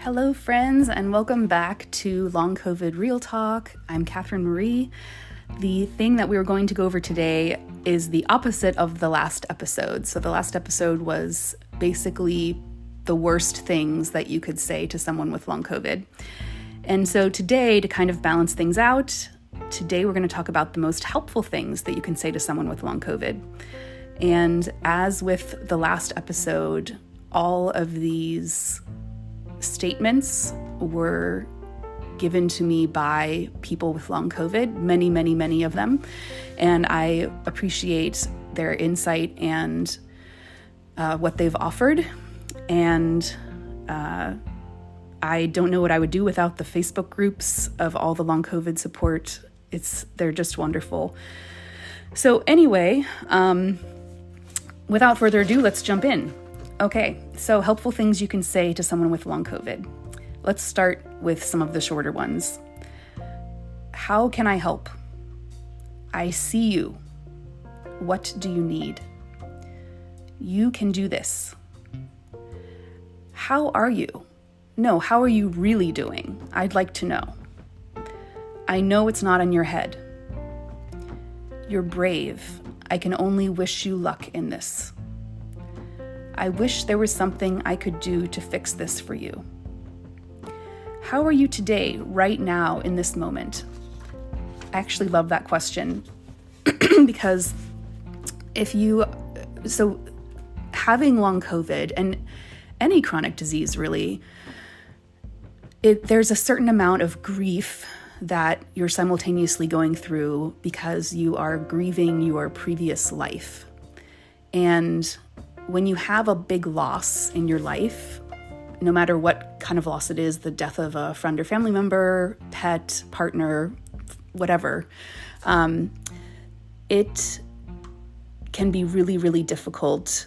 Hello, friends, and welcome back to Long COVID Real Talk. I'm Catherine Marie. The thing that we were going to go over today is the opposite of the last episode. So the last episode was basically the worst things that you could say to someone with long COVID. And so today, to kind of balance things out, today we're going to talk about the most helpful things that you can say to someone with long COVID. And as with the last episode, all of these statements were given to me by people with long COVID, many of them. And I appreciate their insight and what they've offered. And I don't know what I would do without the Facebook groups of all the long COVID support. They're just wonderful. So anyway, without further ado, let's jump in. Okay, so helpful things you can say to someone with long COVID. Let's start with some of the shorter ones. How can I help? I see you. What do you need? You can do this. How are you? No, how are you really doing? I'd like to know. I know it's not in your head. You're brave. I can only wish you luck in this. I wish there was something I could do to fix this for you. How are you today, right now, in this moment? I actually love that question because having long COVID and any chronic disease really, there's a certain amount of grief that you're simultaneously going through because you are grieving your previous life. And when you have a big loss in your life, no matter what kind of loss it is, the death of a friend or family member, pet, partner, whatever, it can be really difficult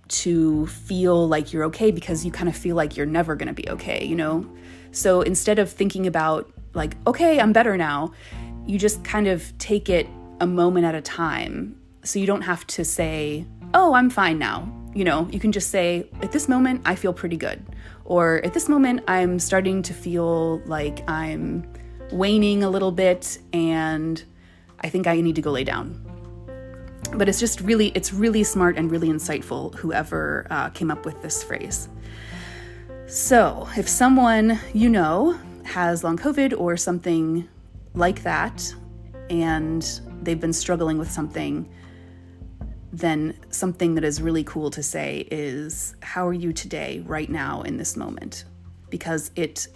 to feel like you're okay because you kind of feel like you're never going to be okay, you know? So instead of thinking about like, okay, I'm better now, you just kind of take it a moment at a time. So you don't have to say, oh, I'm fine now. You know, you can just say, at this moment, I feel pretty good. Or at this moment, I'm starting to feel like I'm waning a little bit and I think I need to go lay down. But it's really smart and really insightful, whoever came up with this phrase. So if someone you know has long COVID or something like that, and they've been struggling with something, then something that is really cool to say is, how are you today, right now, in this moment? Because it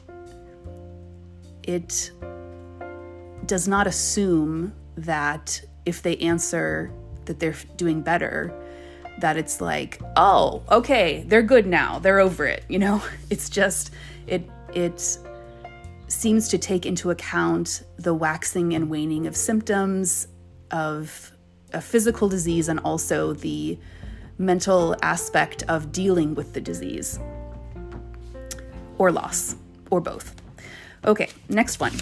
does not assume that if they answer that they're doing better, that it's like, oh, okay, they're good now, they're over it, you know? It's just, it seems to take into account the waxing and waning of symptoms of a physical disease and also the mental aspect of dealing with the disease or loss or both. Okay, next one.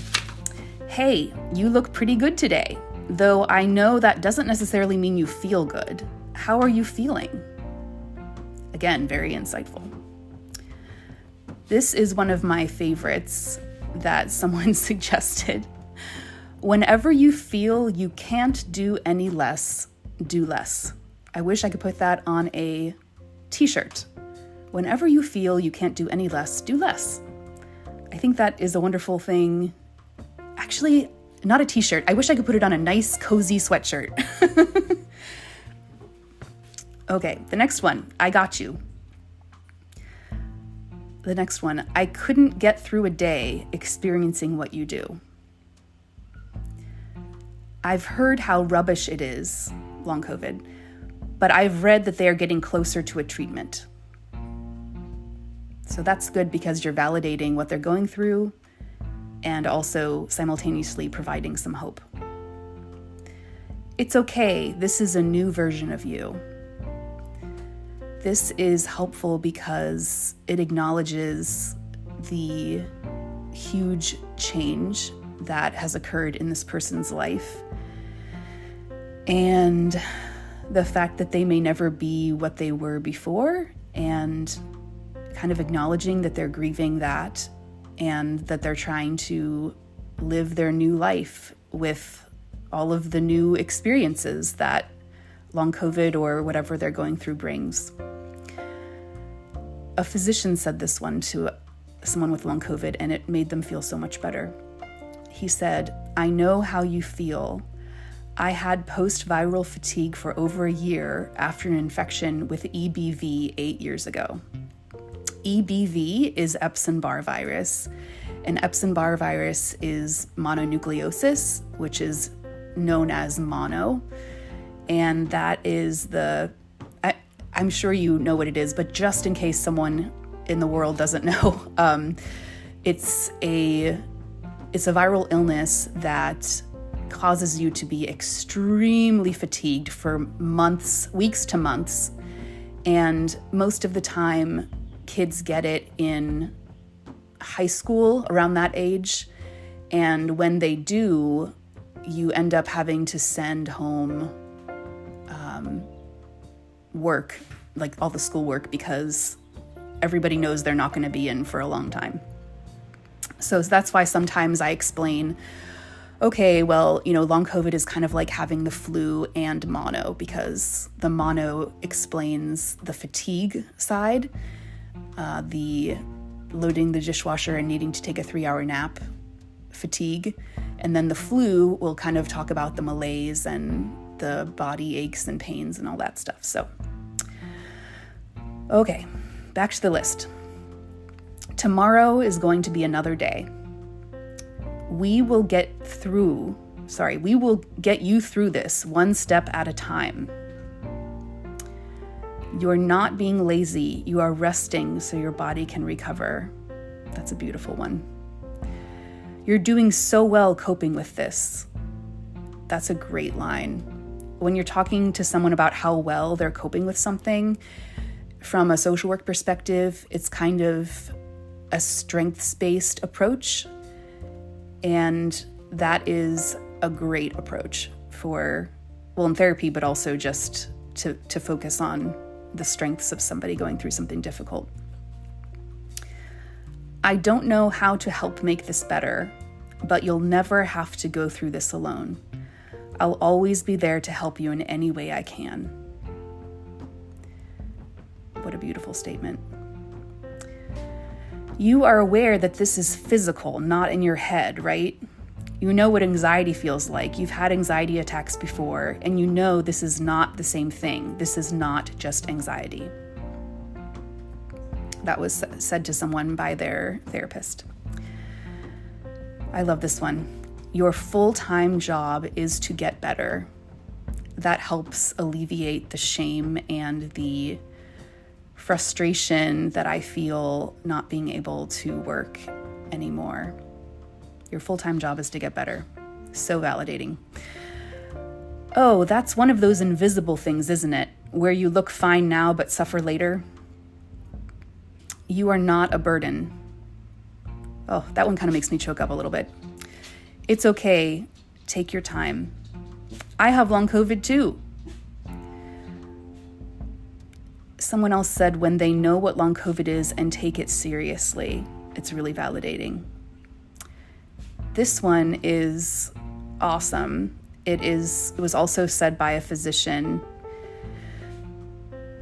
Hey, you look pretty good today, though I know that doesn't necessarily mean you feel good. How are you feeling? Again, very insightful. This is one of my favorites that someone suggested. Whenever you feel you can't do any less, do less. I wish I could put that on a t-shirt. Whenever you feel you can't do any less, do less. I think that is a wonderful thing. Actually, not a t-shirt. I wish I could put it on a nice, cozy sweatshirt. Okay, the next one. I got you. The next one. I couldn't get through a day experiencing what you do. I've heard how rubbish it is, long COVID, but I've read that they are getting closer to a treatment. So that's good because you're validating what they're going through and also simultaneously providing some hope. It's okay, this is a new version of you. This is helpful because it acknowledges the huge change that has occurred in this person's life and the fact that they may never be what they were before, and kind of acknowledging that they're grieving that and that they're trying to live their new life with all of the new experiences that long COVID or whatever they're going through brings. A physician said this one to someone with long COVID, and it made them feel so much better. He said, "I know how you feel. I had post-viral fatigue for over a year after an infection with EBV 8 years ago." EBV is Epstein-Barr virus, and Epstein-Barr virus is mononucleosis, which is known as mono, and that is I'm sure you know what it is, but just in case someone in the world doesn't know, it's a viral illness that causes you to be extremely fatigued for months, weeks to months. And most of the time, kids get it in high school, around that age. And when they do, you end up having to send home work, like all the schoolwork, because everybody knows they're not going to be in for a long time. So that's why sometimes I explain, okay, well, long COVID is kind of like having the flu and mono, because the mono explains the fatigue side, the loading the dishwasher and needing to take a 3-hour nap fatigue. And then the flu will kind of talk about the malaise and the body aches and pains and all that stuff. So, okay, back to the list. Tomorrow is going to be another day. We will get you through this one step at a time. You're not being lazy. You are resting so your body can recover. That's a beautiful one. You're doing so well coping with this. That's a great line. When you're talking to someone about how well they're coping with something, from a social work perspective, it's kind of a strengths-based approach. And that is a great approach in therapy, but also just to focus on the strengths of somebody going through something difficult. I don't know how to help make this better, but you'll never have to go through this alone. I'll always be there to help you in any way I can. What a beautiful statement. You are aware that this is physical, not in your head, right? You know what anxiety feels like. You've had anxiety attacks before, and you know this is not the same thing. This is not just anxiety. That was said to someone by their therapist. I love this one. Your full-time job is to get better. That helps alleviate the shame and the frustration that I feel not being able to work anymore. Your full-time job is to get better. So validating. Oh, that's one of those invisible things, isn't it? Where you look fine now but suffer later. You are not a burden. Oh, that one kind of makes me choke up a little bit. It's okay. Take your time. I have long COVID too. Someone else said when they know what long COVID is and take it seriously, it's really validating. This one is awesome. It was also said by a physician.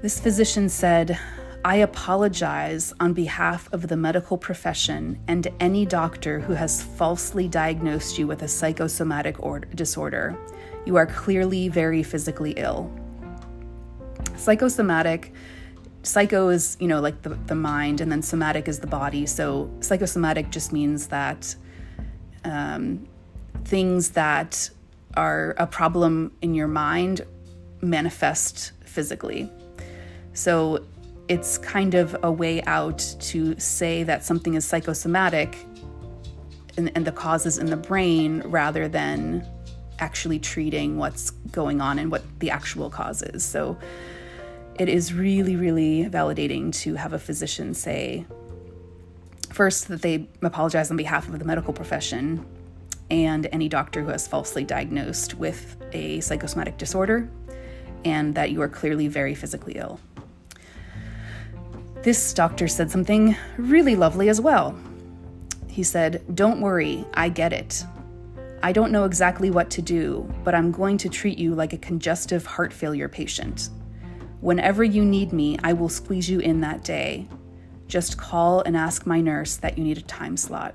This physician said, I apologize on behalf of the medical profession and any doctor who has falsely diagnosed you with a psychosomatic disorder. You are clearly very physically ill. Psycho is, like the mind, and then somatic is the body. So psychosomatic just means that things that are a problem in your mind manifest physically. So it's kind of a way out to say that something is psychosomatic and the cause is in the brain, rather than actually treating what's going on and what the actual cause is. So it is really, really validating to have a physician say, first, that they apologize on behalf of the medical profession and any doctor who has falsely diagnosed with a psychosomatic disorder, and that you are clearly very physically ill. This doctor said something really lovely as well. He said, "Don't worry, I get it. I don't know exactly what to do, but I'm going to treat you like a congestive heart failure patient. Whenever you need me, I will squeeze you in that day. Just call and ask my nurse that you need a time slot."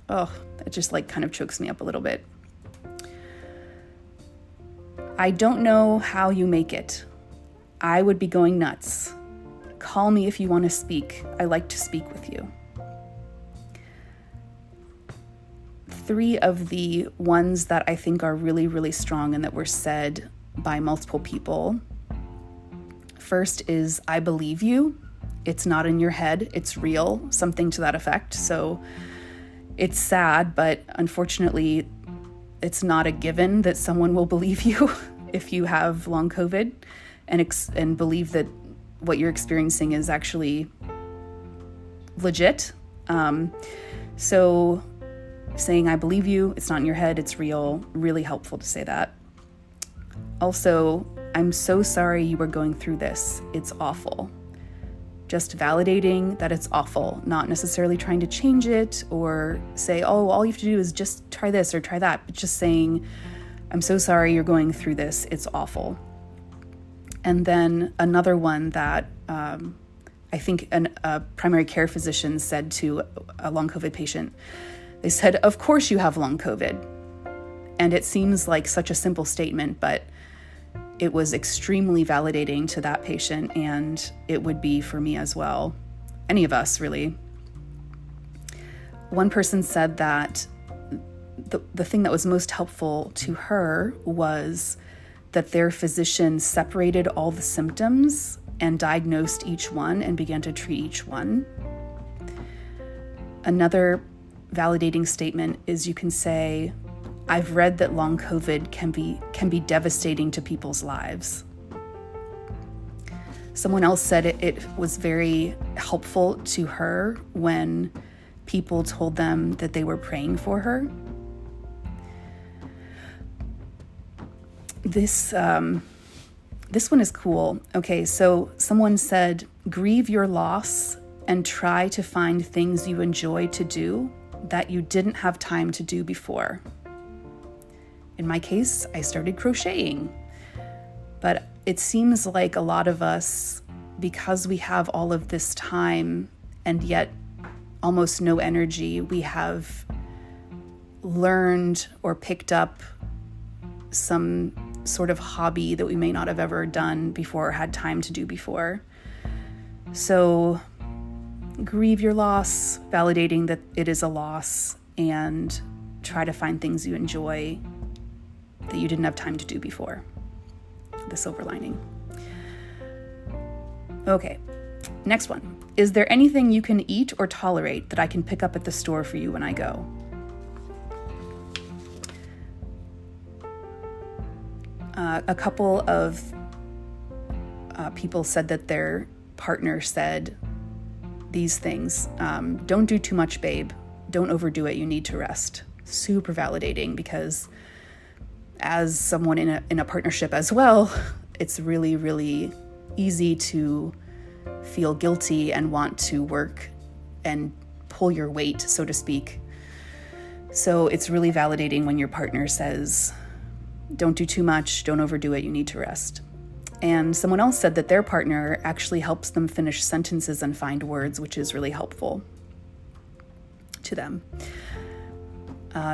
Oh, it just kind of chokes me up a little bit. "I don't know how you make it. I would be going nuts. Call me if you want to speak. I like to speak with you." 3 of the ones that I think are really, really strong and that were said by multiple people. First is, "I believe you. It's not in your head. It's real," something to that effect. So it's sad, but unfortunately, it's not a given that someone will believe you if you have long COVID and believe that what you're experiencing is actually legit. So saying, "I believe you, it's not in your head, it's real," really helpful to say that. Also, "I'm so sorry you were going through this. It's awful." Just validating that it's awful, not necessarily trying to change it or say, "Oh, all you have to do is just try this or try that," but just saying, "I'm so sorry you're going through this. It's awful." And then another one that I think a primary care physician said to a long COVID patient, they said, "Of course you have long COVID." And it seems like such a simple statement, but it was extremely validating to that patient, and it would be for me as well. Any of us, really. One person said that the thing that was most helpful to her was that their physician separated all the symptoms and diagnosed each one and began to treat each one. Another validating statement is you can say, "I've read that long COVID can be devastating to people's lives." Someone else said it was very helpful to her when people told them that they were praying for her. This one is cool. Okay, so someone said, "Grieve your loss and try to find things you enjoy to do that you didn't have time to do before." In my case, I started crocheting. But it seems like a lot of us, because we have all of this time and yet almost no energy, we have learned or picked up some sort of hobby that we may not have ever done before or had time to do before. So grieve your loss, validating that it is a loss, and try to find things you enjoy that you didn't have time to do before. The silver lining. Okay, next one. Is there anything you can eat or tolerate that I can pick up at the store for you when I go? A couple of people said that their partner said these things. Don't do too much, babe. Don't overdo it. You need to rest. Super validating, because as someone in a partnership as well, it's really, really easy to feel guilty and want to work and pull your weight, so to speak. So it's really validating when your partner says, don't do too much, don't overdo it, you need to rest. And someone else said that their partner actually helps them finish sentences and find words, which is really helpful to them.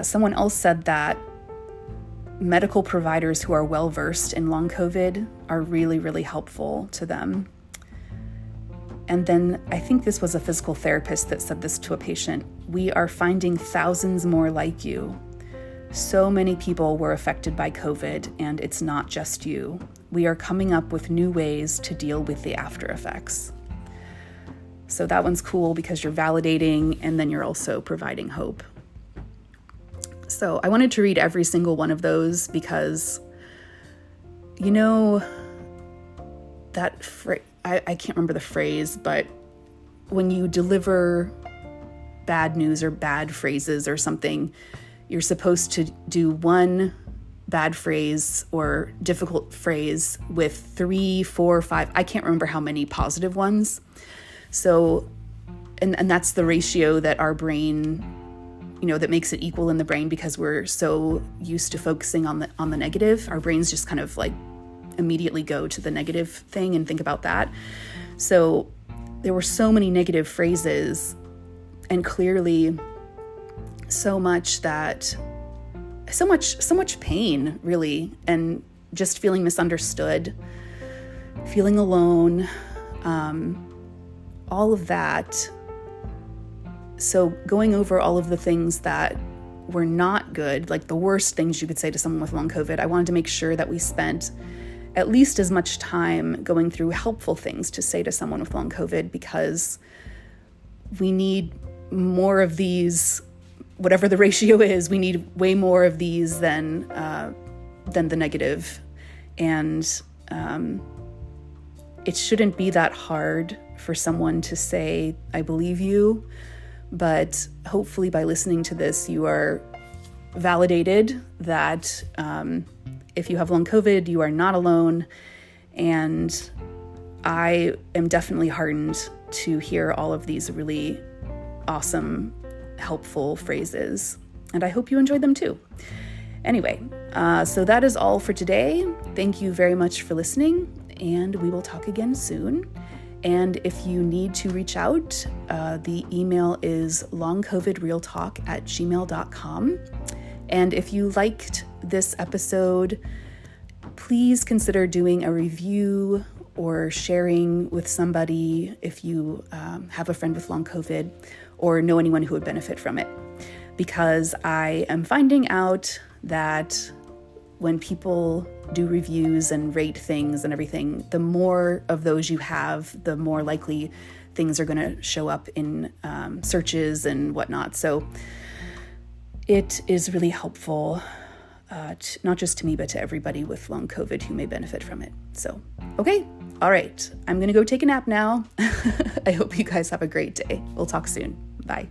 Someone else said that medical providers who are well-versed in long COVID are really, really helpful to them. And then I think this was a physical therapist that said this to a patient. We are finding thousands more like you. So many people were affected by COVID, and it's not just you. We are coming up with new ways to deal with the after effects. So that one's cool because you're validating and then you're also providing hope. So I wanted to read every single one of those because, you know, that I can't remember the phrase, but when you deliver bad news or bad phrases or something, you're supposed to do one bad phrase or difficult phrase with 3, 4, 5, I can't remember how many positive ones. So, and that's the ratio that our brain, that makes it equal in the brain, because we're so used to focusing on the negative. Our brains just kind of like immediately go to the negative thing and think about that. So there were so many negative phrases, and clearly so much pain, really, and just feeling misunderstood, feeling alone, all of that. So going over all of the things that were not good, like the worst things you could say to someone with long COVID, I wanted to make sure that we spent at least as much time going through helpful things to say to someone with long COVID, because we need more of these, whatever the ratio is, we need way more of these than the negative. And it shouldn't be that hard for someone to say, I believe you. But hopefully by listening to this, you are validated that if you have long COVID, you are not alone. And I am definitely heartened to hear all of these really awesome, helpful phrases. And I hope you enjoyed them too. Anyway, so that is all for today. Thank you very much for listening, and we will talk again soon. And if you need to reach out, the email is longcovidrealtalk@gmail.com. And if you liked this episode, please consider doing a review or sharing with somebody if you have a friend with long COVID or know anyone who would benefit from it. Because I am finding out that when people do reviews and rate things and everything, the more of those you have, the more likely things are going to show up in searches and whatnot. So it is really helpful, not just to me, but to everybody with long COVID who may benefit from it. So, okay. All right. I'm going to go take a nap now. I hope you guys have a great day. We'll talk soon. Bye.